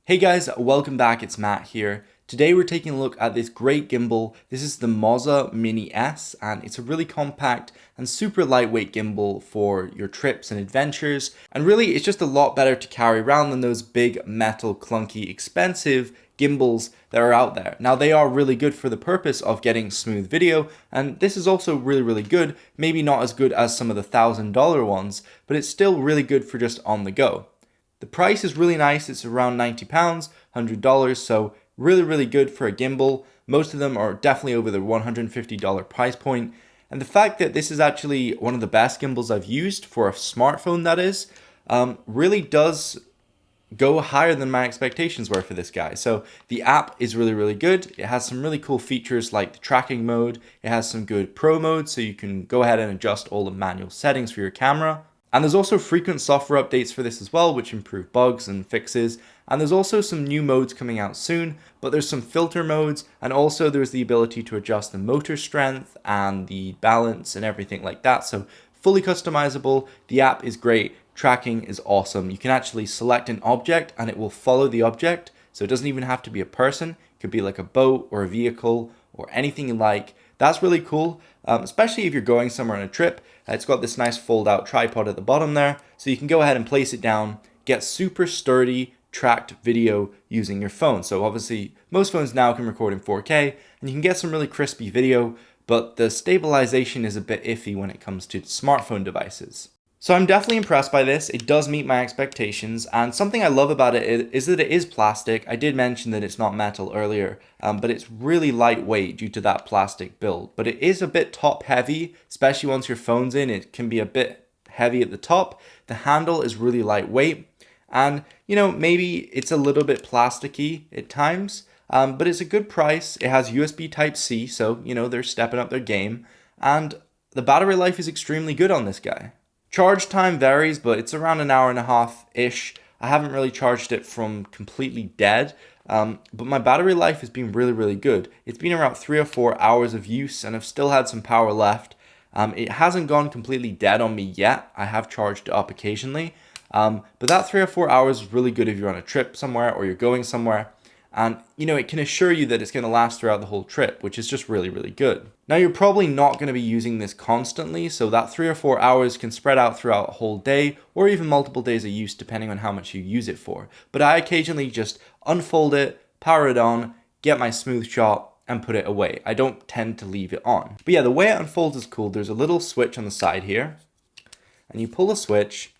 Hey guys, welcome back, it's Matt here. Today we're taking a look at this great gimbal. This is the Moza Mini S and it's a really compact and super lightweight gimbal for your trips and adventures. And really it's just a lot better to carry around than those big metal clunky expensive gimbals that are out there. Now they are really good for the purpose of getting smooth video, and this is also really good, maybe not as good as some of the $1,000 ones, but it's still really good for just on the go. The price is really nice, it's around £90, $100, so really good for a gimbal. Most of them are definitely over the $150 price point. And the fact that this is actually one of the best gimbals I've used for a smartphone, that is, really does go higher than my expectations were for this guy. So the app is really good. It has some really cool features like the tracking mode. It has some good pro mode, so you can go ahead and adjust all the manual settings for your camera. And there's also frequent software updates for this as well, which improve bugs and fixes. And there's also some new modes coming out soon, but there's some filter modes, and also there's the ability to adjust the motor strength and the balance and everything like that. So fully customizable. The app is great. Tracking is awesome. You can actually select an object and it will follow the object. So it doesn't even have to be a person. It could be like a boat or a vehicle or anything you like. That's really cool, especially if you're going somewhere on a trip. It's got this nice fold out tripod at the bottom there, so you can go ahead and place it down, get super sturdy tracked video using your phone. So obviously most phones now can record in 4K and you can get some really crispy video, but the stabilization is a bit iffy when it comes to smartphone devices. So I'm definitely impressed by this. It does meet my expectations, and something I love about it is that it is plastic. I did mention that it's not metal earlier, but it's really lightweight due to that plastic build. But it is a bit top heavy, especially once your phone's in. It can be a bit heavy at the top. The handle is really lightweight, and maybe it's a little bit plasticky at times, but it's a good price. It has USB Type-C, so they're stepping up their game, and the battery life is extremely good on this guy. Charge time varies, but it's around an hour and a half-ish. I haven't really charged it from completely dead, but my battery life has been really good. It's been around 3 or 4 hours of use, and I've still had some power left. It hasn't gone completely dead on me yet. I have charged it up occasionally, but that 3 or 4 hours is really good if you're on a trip somewhere or you're going somewhere. And it can assure you that it's going to last throughout the whole trip, which is just really good. Now you're probably not going to be using this constantly, so that 3 or 4 hours can spread out throughout a whole day or even multiple days of use depending on how much you use it for. But I occasionally just unfold it, power it on, get my smooth shot, and put it away. I don't tend to leave it on. But yeah, the way it unfolds is cool. There's a little switch on the side here, and you pull the switch,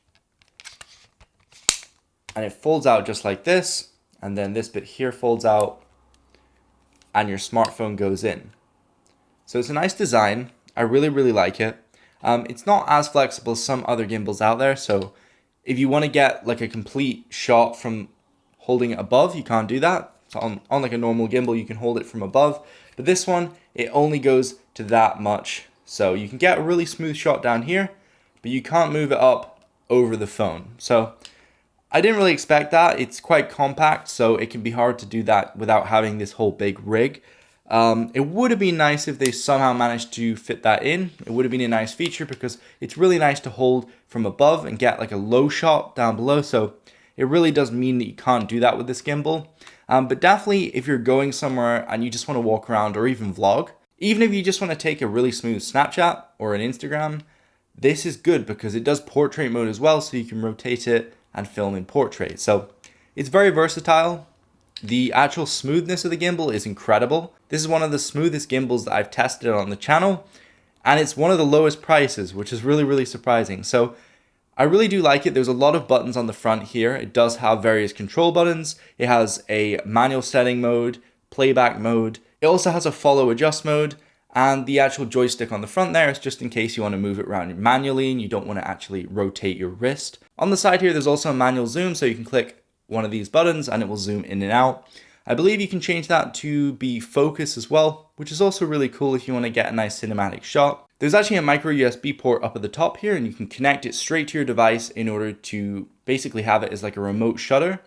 and it folds out just like this. And then this bit here folds out and your smartphone goes in. So it's a nice design. I really like it. It's not as flexible as some other gimbals out there. So if you want to get like a complete shot from holding it above, you can't do that. So on like a normal gimbal, you can hold it from above. But this one, it only goes to that much. So you can get a really smooth shot down here, but you can't move it up over the phone. So I didn't really expect that. It's quite compact, so it can be hard to do that without having this whole big rig. It would have been nice if they somehow managed to fit that in. It would have been a nice feature because it's really nice to hold from above and get like a low shot down below. So it really does mean that you can't do that with this gimbal. But definitely if you're going somewhere and you just want to walk around or even vlog, even if you just want to take a really smooth Snapchat or an Instagram, this is good because it does portrait mode as well, so you can rotate it and film in portrait. So it's very versatile. The actual smoothness of the gimbal is incredible. This is one of the smoothest gimbals that I've tested on the channel, and it's one of the lowest prices, which is really surprising. So I really do like it. There's a lot of buttons on the front here. It does have various control buttons. It has a manual setting mode, playback mode. It also has a follow adjust mode, and the actual joystick on the front there is just in case you want to move it around manually and you don't want to actually rotate your wrist. On the side here, there's also a manual zoom, so you can click one of these buttons and it will zoom in and out. I believe you can change that to be focus as well, which is also really cool if you want to get a nice cinematic shot. There's actually a micro USB port up at the top here, and you can connect it straight to your device in order to basically have it as like a remote shutter.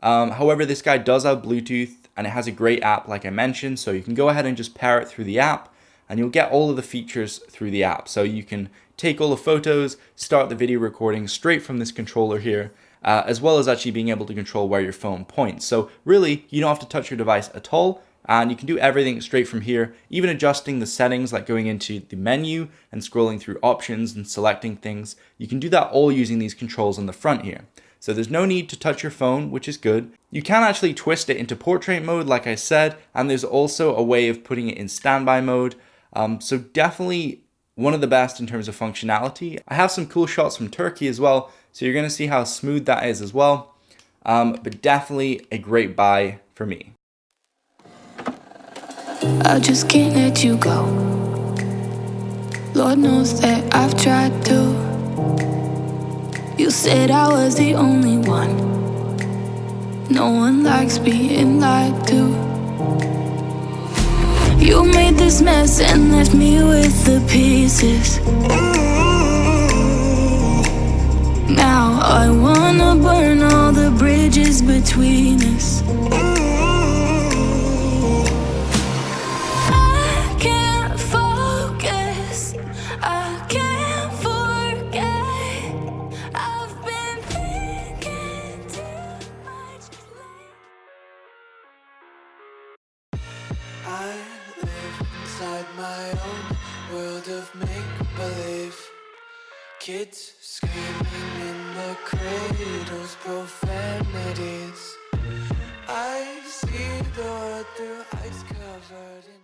However, this guy does have Bluetooth and it has a great app like I mentioned, so you can go ahead and just pair it through the app and you'll get all of the features through the app. So you can take all the photos, start the video recording straight from this controller here, as well as actually being able to control where your phone points. So really, you don't have to touch your device at all, and you can do everything straight from here, even adjusting the settings like going into the menu and scrolling through options and selecting things. You can do that all using these controls on the front here. So there's no need to touch your phone, which is good. You can actually twist it into portrait mode, like I said, and there's also a way of putting it in standby mode. So definitely one of the best in terms of functionality. I have some cool shots from Turkey as well, so you're going to see how smooth that is as well. But definitely a great buy for me. I just can't let you go. Lord knows that I've tried to. You said I was the only one. No one likes being lied to. You made this mess and left me with the pieces. Now I wanna burn all the bridges between us. I can't focus, I can't forget. I've been thinking too much lately. I live inside my own world of make-believe. Kids screaming in the cradles, profanities. I see the world through ice covered in